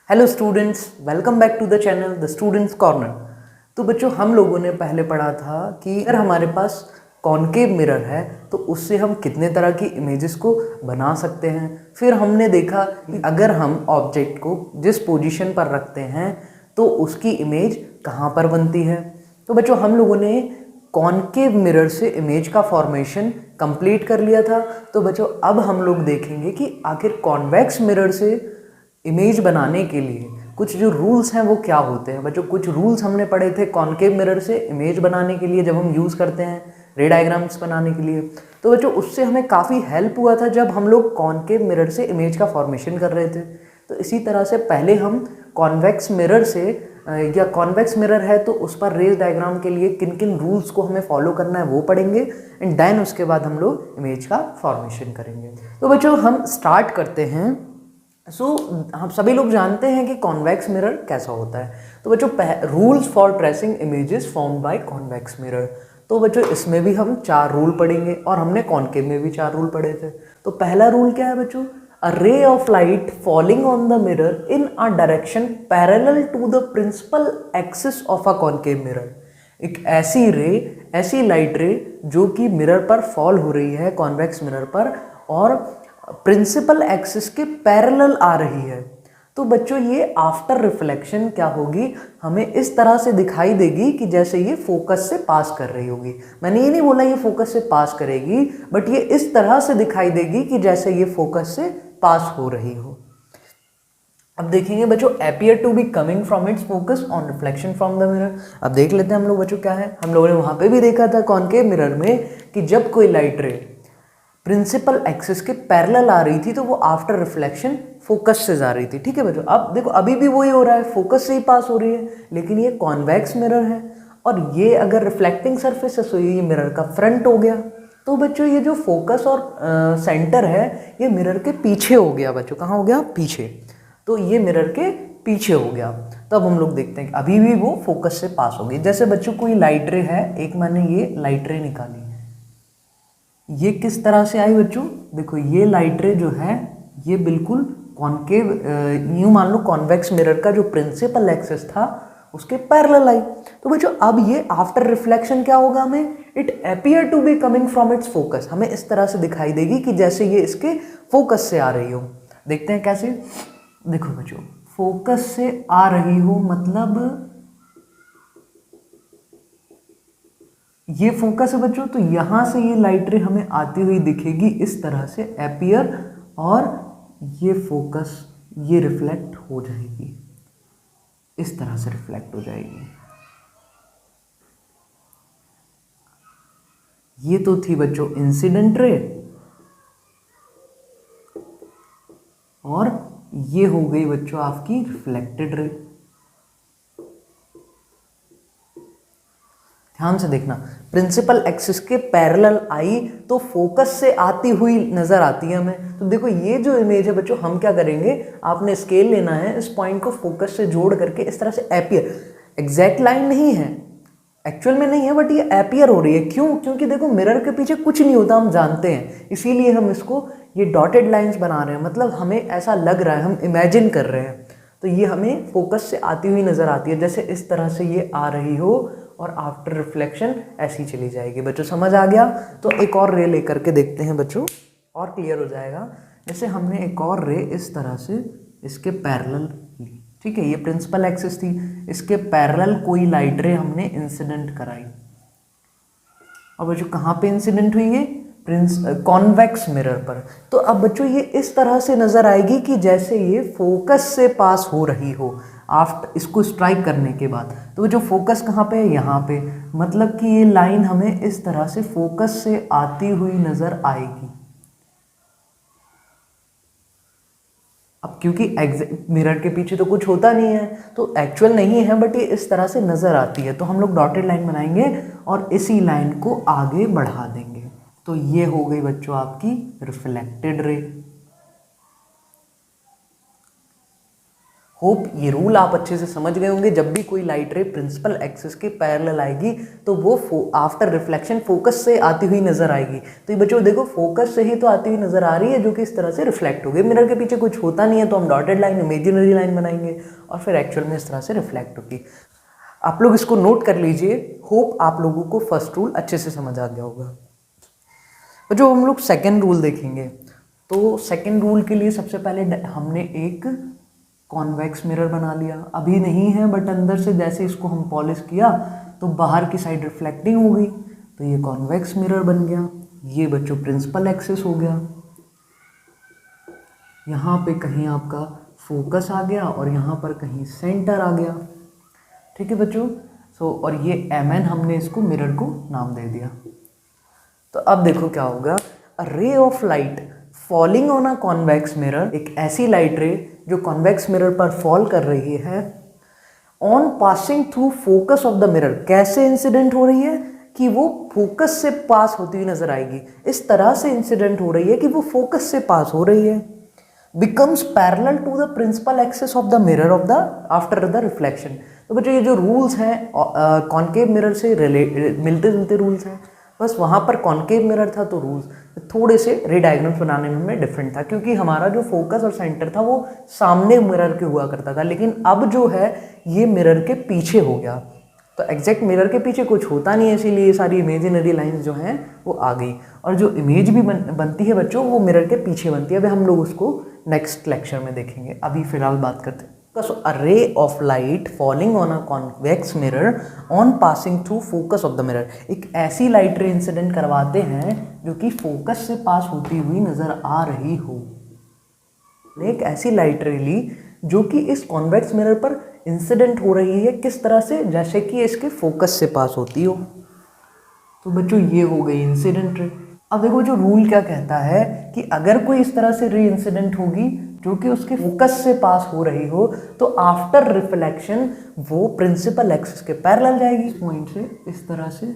Hello students, welcome back to the channel the students corner. तो बच्चों, हम लोगों ने पहले पढ़ा था कि अगर हमारे पास कॉनकेव मिरर है तो उससे हम कितने तरह की इमेजेस को बना सकते हैं। फिर हमने देखा कि अगर हम ऑब्जेक्ट को जिस पोजीशन पर रखते हैं तो उसकी इमेज कहाँ पर बनती है। तो बच्चों, हम लोगों ने कॉनकेव मिरर से इमेज का फॉर्मेशन कंप्लीट कर लिया था। तो बच्चों, अब हम लोग देखेंगे कि आखिर कॉन्वेक्स मिरर से इमेज बनाने के लिए कुछ जो रूल्स हैं वो क्या होते हैं। बच्चों, कुछ रूल्स हमने पढ़े थे कॉनकेव मिरर से इमेज बनाने के लिए, जब हम यूज़ करते हैं रे डायग्राम्स बनाने के लिए। तो बच्चों, उससे हमें काफ़ी हेल्प हुआ था जब हम लोग कॉनकेव मिरर से इमेज का फॉर्मेशन कर रहे थे। तो इसी तरह से पहले हम कॉन्वेक्स मिरर से या कॉन्वेक्स मिरर है तो उस पर रेज डायग्राम के लिए किन किन रूल्स को हमें फॉलो करना है वो पढ़ेंगे, एंड देन उसके बाद हम लोग इमेज का फॉर्मेशन करेंगे। तो बच्चों, हम स्टार्ट करते हैं। हम सभी लोग जानते हैं कि कॉन्वेक्स मिरर कैसा होता है। तो बच्चों, rules for tracing images formed by convex mirror. तो बच्चों, इसमें भी हम 4 रूल पढ़ेंगे और हमने कॉनकेव में भी 4 रूल पढ़े थे। तो पहला रूल क्या है बच्चों? A ray of light falling on the mirror in a direction parallel to the principal axis of a concave mirror. एक ऐसी लाइट रे जो कि मिरर पर फॉल हो रही है, कॉन्वेक्स मिरर पर, और प्रिंसिपल एक्सिस के पैरेलल आ रही है। तो बच्चों, ये आफ्टर रिफ्लेक्शन क्या होगी, हमें इस तरह से दिखाई देगी कि जैसे ये फोकस से पास कर रही होगी। मैंने ये नहीं बोला ये फोकस से पास करेगी, बट ये इस तरह से दिखाई देगी कि जैसे ये फोकस से पास हो रही हो। अब देखेंगे बच्चों, appear to be coming from its focus on reflection from the mirror। अब देख लेते हैं हम लोग बच्चों क्या है। हम लोगों ने वहां पे भी देखा था कॉनकेव मिरर में कि जब कोई लाइट रे प्रिंसिपल एक्सिस के पैरेलल आ रही थी तो वो आफ्टर रिफ्लेक्शन फोकस से जा रही थी। ठीक है बच्चों, अब देखो अभी भी वही हो रहा है, फोकस से ही पास हो रही है, लेकिन ये कॉन्वेक्स मिरर है और ये अगर रिफ्लेक्टिंग सरफेस है तो ये मिरर का फ्रंट हो गया। तो बच्चों, ये जो फोकस और सेंटर है ये मिरर के पीछे हो गया। बच्चों, कहाँ हो गया? पीछे। तो ये मिरर के पीछे हो गया। तब हम लोग देखते हैं कि अभी भी वो फोकस से पास हो गई। जैसे बच्चों, कोई लाइट रे है, एक मैंने ये लाइट रे निकाली, ये किस तरह से आई बच्चों? देखो, ये लाइट रे जो है ये बिल्कुल कॉनकेव, यूं मान लो कॉन्वेक्स मिरर का जो प्रिंसिपल एक्सिस था उसके पैरेलल आई। तो बच्चों, अब ये आफ्टर रिफ्लेक्शन क्या होगा, हमें it appear to be coming from its focus. हमें इस तरह से दिखाई देगी कि जैसे ये इसके फोकस से आ रही हो। देखते हैं कैसे। देखो बच्चों, फोकस से आ रही हो मतलब ये फोकस है बच्चों, तो यहां से ये लाइट रे हमें आती हुई दिखेगी इस तरह से अपीयर, और ये फोकस ये रिफ्लेक्ट हो जाएगी, इस तरह से रिफ्लेक्ट हो जाएगी। ये तो थी बच्चों इंसिडेंट रे, और ये हो गई बच्चों आपकी रिफ्लेक्टेड रे। ध्यान से देखना, प्रिंसिपल एक्सिस के पैरेलल आई तो फोकस से आती हुई नजर आती है हमें। तो देखो, ये जो इमेज है बच्चों, हम क्या करेंगे, आपने स्केल लेना है, इस पॉइंट को फोकस से जोड़ करके इस तरह से अपीयर, एग्जैक्ट लाइन नहीं है, एक्चुअल में नहीं है, बट ये अपीयर हो रही है। क्यों? क्योंकि देखो, मिरर के पीछे कुछ नहीं होता, हम जानते हैं, इसीलिए हम इसको ये डॉटेड लाइंस बना रहे हैं। मतलब हमें ऐसा लग रहा है, हम इमेजिन कर रहे हैं। तो ये हमें फोकस से आती हुई नजर आती है, जैसे इस तरह से ये आ रही हो और आफ्टर रिफ्लेक्शन ऐसी चली जाएगी। बच्चों, समझ आ गया? तो एक और रे लेकर के देखते हैं बच्चों, और क्लियर हो जाएगा। जैसे हमने एक और रे इस तरह से इसके पैरेलल ली, ठीक है, ये प्रिंसिपल एक्सिस थी, इसके पैरेलल कोई लाइट रे हमने इंसिडेंट कराई। और बच्चों, कहाँ पे इंसिडेंट हुई है? कॉन्वेक्स मिरर पर। तो अब बच्चों, ये इस तरह से नजर आएगी कि जैसे ये फोकस से पास हो रही हो आफ्टर इसको स्ट्राइक करने के बाद। तो जो फोकस कहाँ पे है? यहाँ पे। मतलब कि ये लाइन हमें इस तरह से फोकस से आती हुई नजर आएगी। अब क्योंकि मिरर के पीछे तो कुछ होता नहीं है तो एक्चुअल नहीं है, बट ये इस तरह से नजर आती है। तो हम लोग डॉटेड लाइन बनाएंगे और इसी लाइन को आगे बढ़ा देंगे। तो ये हो गई बच्चों आपकी रिफ्लेक्टेड रे। होप ये रूल आप अच्छे से समझ गए होंगे। जब भी कोई लाइट रे प्रिंसिपल एक्सिस के पैरेलल आएगी तो वो आफ्टर रिफ्लेक्शन फोकस से आती हुई नजर आएगी। तो ये बच्चों देखो फोकस से ही तो आती हुई नजर आ रही है, जो कि इस तरह से रिफ्लेक्ट हो गई। मिरर के पीछे कुछ होता नहीं है तो हम डॉटेड लाइन, इमेजिनरी लाइन बनाएंगे और फिर एक्चुअल में इस तरह से रिफ्लेक्ट होगी। आप लोग इसको नोट कर लीजिए। होप आप लोगों को फर्स्ट रूल अच्छे से समझ आ गया होगा। जो हम लोग सेकेंड रूल देखेंगे, तो सेकेंड रूल के लिए सबसे पहले हमने एक कॉन्वेक्स मिरर बना लिया। अभी नहीं है बट अंदर से जैसे इसको हम पॉलिश किया तो बाहर की साइड रिफ्लेक्टिंग हो गई, तो ये कॉन्वेक्स मिरर बन गया। ये बच्चों प्रिंसिपल एक्सिस हो गया। यहाँ पे कहीं आपका फोकस आ गया और यहाँ पर कहीं सेंटर आ गया। ठीक है बच्चों। और ये mn हमने इसको मिरर को नाम दे दिया। तो अब देखो क्या होगा, a ray of light falling on a convex mirror, एक ऐसी लाइट रे जो कॉन्वेक्स मिरर पर फॉल कर रही है, on passing through focus of the mirror, कैसे इंसिडेंट हो रही है कि वो फोकस से पास होती हुई नजर आएगी। इस तरह से इंसिडेंट हो रही है कि वो फोकस से पास हो रही है। Becomes parallel to the principal axis of the mirror of the after the reflection. तो बच्चों ये जो रूल्स हैं कॉन्केव मिरर से मिलते जुलते रूल्स हैं, बस वहाँ पर कॉन्केव मिरर था तो रूल्स थोड़े से रे डायग्राम्स बनाने में हमें डिफरेंट था, क्योंकि हमारा जो फोकस और सेंटर था वो सामने मिरर के हुआ करता था, लेकिन अब जो है ये मिरर के पीछे हो गया। तो एग्जैक्ट मिरर के पीछे कुछ होता नहीं है, इसीलिए ये सारी इमेजिनरी लाइंस जो हैं वो आ गई। और जो इमेज भी बनती है बच्चों वो मिरर के पीछे बनती है। अभी हम लोग उसको नेक्स्ट लेक्चर में देखेंगे, अभी फिलहाल बात करते हैं। So a ray of light falling on a convex mirror on passing through focus of the mirror, एक ऐसी लाइट रे इंसिडेंट करवाते हैं जो कि फोकस से पास होती हुई नजर आ रही हो। एक ऐसी लाइट रे ली जो कि इस कॉन्वेक्स मिरर पर इंसिडेंट हो रही है, किस तरह से, जैसे कि इसके फोकस से पास होती हो। तो बच्चों ये हो गई इंसिडेंट रे। अब देखो जो रूल क्या कहता है कि अगर कोई इस तरह से रे इंसिडेंट होगी जो कि उसके फोकस से पास हो रही हो, तो आफ्टर रिफ्लेक्शन वो प्रिंसिपल एक्सिस के पैरेलल जाएगी। इस पॉइंट से इस तरह से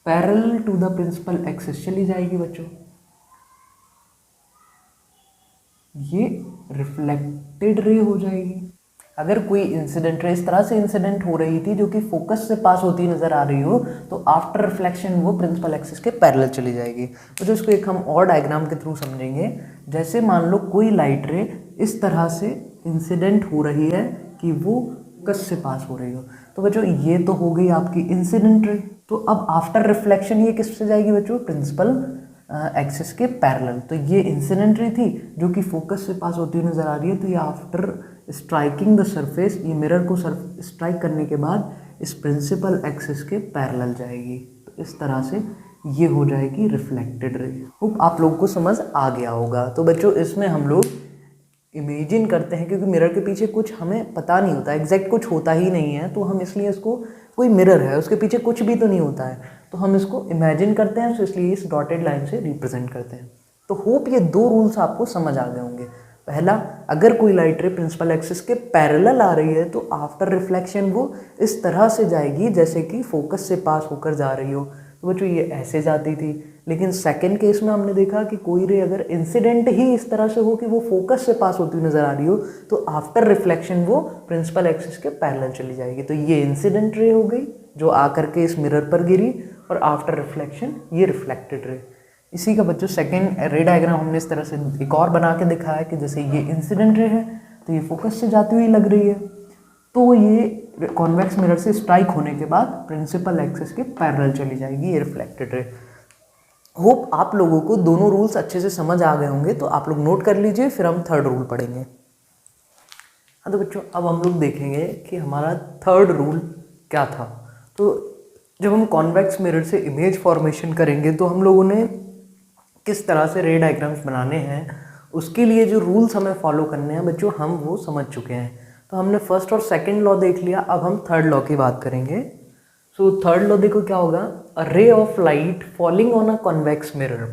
parallel to the principal axis चली जाएगी बच्चों। ये रिफ्लेक्टेड रे हो जाएगी। अगर कोई इंसिडेंट रे इस तरह से इंसिडेंट हो रही थी जो कि फोकस से पास होती नजर आ रही हो, तो आफ्टर रिफ्लेक्शन वो प्रिंसिपल एक्सिस के पैरेलल चली जाएगी। तो जो इसको एक हम और डायग्राम के थ्रू समझेंगे। जैसे मान लो कोई लाइट रे इस तरह से इंसिडेंट हो रही है कि वो फोकस से पास हो रही हो, तो बच्चों ये तो हो गई आपकी इंसिडेंट रे। तो अब आफ्टर रिफ्लेक्शन ये किस से जाएगी बच्चों, प्रिंसिपल एक्सिस के पैरेलल। तो ये इंसिडेंट रे थी जो कि फोकस से पास होती हुई नजर आ रही है, तो ये आफ्टर स्ट्राइकिंग द सरफेस, ये मिरर को स्ट्राइक करने के बाद इस प्रिंसिपल एक्सिस के पैरेलल जाएगी। तो इस तरह से ये हो जाएगी रिफ्लेक्टेड रे। होप आप लोगों को समझ आ गया होगा। तो बच्चों इसमें हम लोग इमेजिन करते हैं, क्योंकि मिरर के पीछे कुछ हमें पता नहीं होता, एग्जैक्ट कुछ होता ही नहीं है, तो हम इसलिए इसको, कोई मिरर है उसके पीछे कुछ भी तो नहीं होता है, तो हम इसको इमेजिन करते हैं, तो इसलिए इस डॉटेड लाइन से रिप्रेजेंट करते हैं। तो होप ये दो रूल्स आपको समझ आ गए होंगे। पहला, अगर कोई लाइट रे प्रिंसिपल एक्सिस के पैरेलल आ रही है तो आफ्टर रिफ्लेक्शन वो इस तरह से जाएगी जैसे कि फोकस से पास होकर जा रही हो। तो बच्चों ये ऐसे जाती थी। लेकिन सेकंड केस में हमने देखा कि कोई रे अगर इंसिडेंट ही इस तरह से हो कि वो फोकस से पास होती हुई नजर आ रही हो, तो आफ्टर रिफ्लेक्शन वो प्रिंसिपल एक्सिस के पैरेलल चली जाएगी। तो ये इंसिडेंट रे हो गई जो आकर के इस मिरर पर गिरी, और आफ्टर रिफ्लेक्शन ये रिफ्लेक्टेड रे। इसी का बच्चों सेकेंड रे डायग्राम हमने इस तरह से एक और बना के दिखाया है कि जैसे ये इंसिडेंट रे है तो ये फोकस से जाती हुई लग रही है, तो ये कॉन्वेक्स मिरर से स्ट्राइक होने के बाद प्रिंसिपल एक्सिस के पैरेलल चली जाएगी, ये रिफ्लेक्टेड रे। होप आप लोगों को दोनों रूल्स अच्छे से समझ आ गए होंगे, तो आप लोग नोट कर लीजिए, फिर हम थर्ड रूल पढ़ेंगे। हाँ तो बच्चों अब हम लोग देखेंगे कि हमारा थर्ड रूल क्या था। तो जब हम कॉन्वेक्स मिरर से इमेज फॉर्मेशन करेंगे तो हम लोगों ने किस तरह से रे डायग्राम्स बनाने हैं, उसके लिए जो रूल्स हमें फॉलो करने हैं बच्चों हम वो समझ चुके हैं। तो हमने फर्स्ट और सेकंड लॉ देख लिया, अब हम थर्ड लॉ की बात करेंगे। सो थर्ड लॉ देखो क्या होगा, a ray of light falling on a convex mirror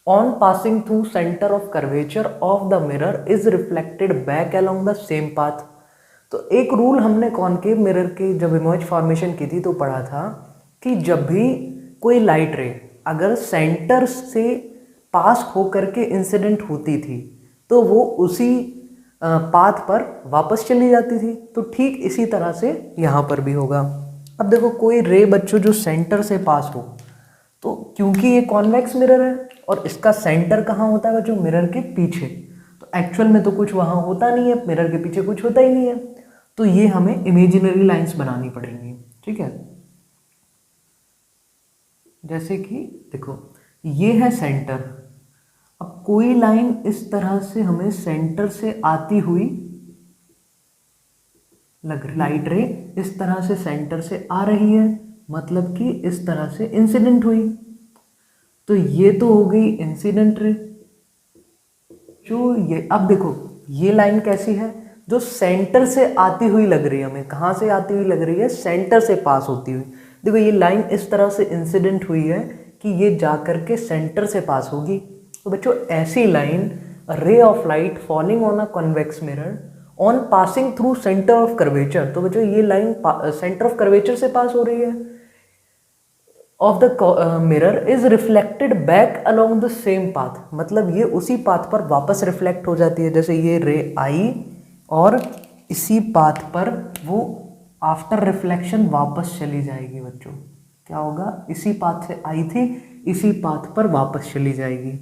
on passing through centre of curvature of the mirror is reflected back along the same path. तो एक रूल हमने concave mirror के जब image formation की थी तो पढ़ा था कि जब भी कोई लाइट रे अगर सेंटर से पास होकर के इंसिडेंट होती थी तो वो उसी पाथ पर वापस चली जाती थी। तो ठीक इसी तरह से यहाँ पर भी होगा। अब देखो कोई रे बच्चों जो सेंटर से पास हो, तो क्योंकि ये कॉन्वेक्स मिरर है और इसका सेंटर कहाँ होता है बच्चों, मिरर के पीछे, तो एक्चुअल में तो कुछ वहाँ होता नहीं है, मिरर के पीछे कुछ होता ही नहीं है। तो ये हमें इमेजिनरी लाइंस बनानी पड़ेंगी, ठीक है। जैसे कि देखो ये है सेंटर, अब कोई लाइन इस तरह से हमें सेंटर से आती हुई लग रही, लाइट रे इस तरह से सेंटर से आ रही है, मतलब कि इस तरह से इंसिडेंट हुई। तो ये तो हो गई इंसिडेंट रे। जो ये अब देखो ये लाइन कैसी है, जो सेंटर से आती हुई लग रही है हमें। कहाँ से आती हुई लग रही है, सेंटर से पास होती हुई। देखो ये लाइन इस तरह से इंसिडेंट हुई है कि ये जा करके सेंटर से पास होगी। तो बच्चों ऐसी लाइन, रे of light falling on a convex mirror on passing through centre of curvature. तो बच्चों ये लाइन सेंटर ऑफ कर्वेचर से पास हो रही है of the mirror is reflected back along the same path, मतलब ये उसी पाथ पर वापस रिफ्लेक्ट हो जाती है। जैसे ये रे आई और इसी पाथ पर वो आफ्टर रिफ्लेक्शन वापस चली जाएगी बच्चों। क्या होगा, इसी पाथ से आई थी, इसी पाथ पर वापस चली जाएगी।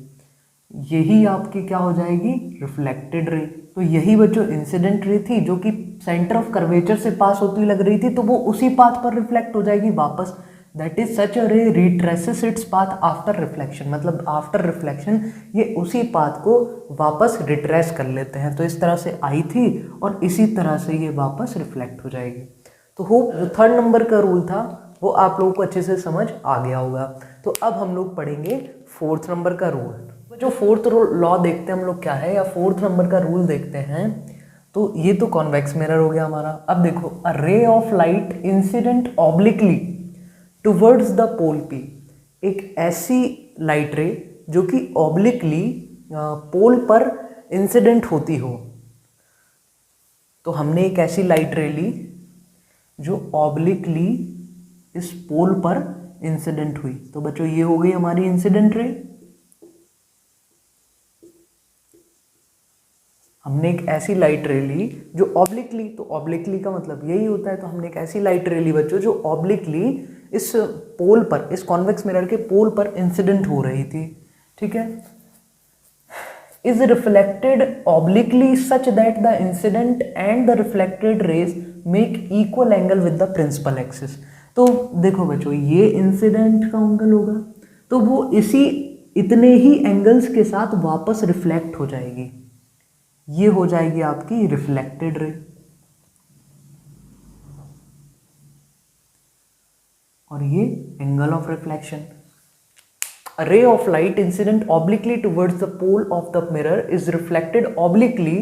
यही आपकी क्या हो जाएगी, रिफ्लेक्टेड रे। तो यही बच्चों इंसिडेंट रे थी जो कि सेंटर ऑफ कर्वेचर से पास होती लग रही थी, तो वो उसी पाथ पर रिफ्लेक्ट हो जाएगी वापस। दैट इज सच अ रे retraces its path after reflection, मतलब आफ्टर रिफ्लेक्शन ये उसी पाथ को वापस रिट्रेस कर लेते हैं। तो इस तरह से आई थी और इसी तरह से ये वापस रिफ्लेक्ट हो जाएगी। तो होप जो 3rd नंबर का रूल था वो आप लोगों को अच्छे से समझ आ गया होगा। तो अब हम लोग पढ़ेंगे 4th नंबर का रूल। जो 4th लॉ देखते हैं हम लोग क्या है, या 4th नंबर का रूल देखते हैं, तो ये तो कॉन्वेक्स मिरर हो गया हमारा। अब देखो, a ray of light incident obliquely towards the pole P, एक ऐसी लाइट रे जो कि ऑब्लिकली पोल पर इंसिडेंट होती हो। तो हमने एक ऐसी लाइट रे ली जो ऑब्लिकली इस पोल पर इंसिडेंट हुई। तो बच्चों ये हो गई हमारी इंसिडेंट रे। हमने एक ऐसी लाइट रे ली जो ऑब्लिकली, तो ऑब्लिकली का मतलब यही होता है, तो हमने एक ऐसी लाइट रे ली बच्चों जो ऑब्लिकली इस पोल पर, इस कॉन्वेक्स मिरर के पोल पर इंसिडेंट हो रही थी, ठीक है। Is reflected obliquely such that the incident and the reflected rays make equal angle with the principal axis. तो देखो बच्चों ये इंसिडेंट का एंगल होगा, तो वो इसी इतने ही एंगल्स के साथ वापस रिफ्लेक्ट हो जाएगी। ये हो जाएगी आपकी रिफ्लेक्टेड रे। और ये angle of reflection. A ray of light incident obliquely towards the pole of the mirror is reflected obliquely,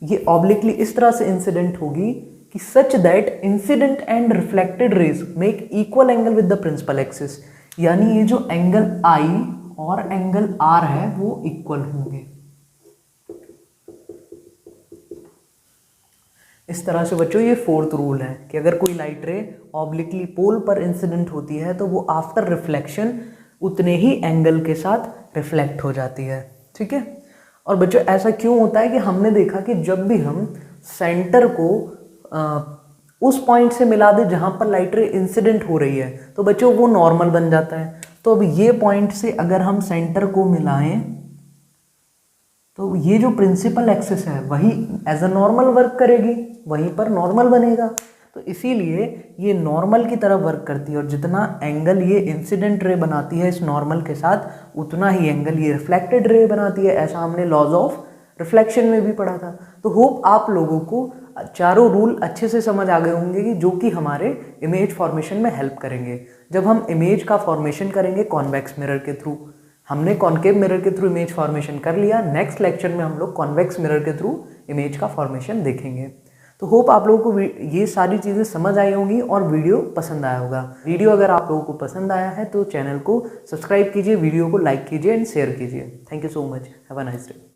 ये obliquely इस तरह से इंसिडेंट होगी कि such that incident and reflected rays make equal angle with the principal axis, यानी ये जो angle I और एंगल R है वो इक्वल होंगे। इस तरह से बच्चों ये 4th रूल है कि अगर कोई लाइट रे ऑब्लिकली पोल पर इंसिडेंट होती है तो वो आफ्टर रिफ्लेक्शन उतने ही एंगल के साथ रिफ्लेक्ट हो जाती है, ठीक है। और बच्चों ऐसा क्यों होता है कि हमने देखा कि जब भी हम सेंटर को उस पॉइंट से मिला दे जहाँ पर लाइट रे इंसिडेंट हो रही है तो बच्चों वो नॉर्मल बन जाता है। तो अब ये पॉइंट से अगर हम सेंटर को मिलाएं तो ये जो प्रिंसिपल एक्सिस है वही एज अ नॉर्मल वर्क करेगी, वहीं पर नॉर्मल बनेगा। तो इसीलिए ये नॉर्मल की तरह वर्क करती है और जितना एंगल ये इंसिडेंट रे बनाती है इस नॉर्मल के साथ उतना ही एंगल ये रिफ्लेक्टेड रे बनाती है। ऐसा हमने लॉज ऑफ रिफ्लेक्शन में भी पढ़ा था। तो होप आप लोगों को चारों रूल अच्छे से समझ आ गए होंगे कि जो कि हमारे इमेज फॉर्मेशन में हेल्प करेंगे। जब हम इमेज का फॉर्मेशन करेंगे कॉन्वेक्स मिरर के थ्रू, हमने कॉनकेव मिरर के थ्रू इमेज फॉर्मेशन कर लिया, नेक्स्ट लेक्चर में हम लोग कॉन्वेक्स मिरर के थ्रू इमेज का फॉर्मेशन देखेंगे। तो होप आप लोगों को ये सारी चीज़ें समझ आई होंगी और वीडियो पसंद आया होगा। वीडियो अगर आप लोगों को पसंद आया है तो चैनल को सब्सक्राइब कीजिए, वीडियो को लाइक कीजिए एंड शेयर कीजिए। Thank you so much, have a nice day.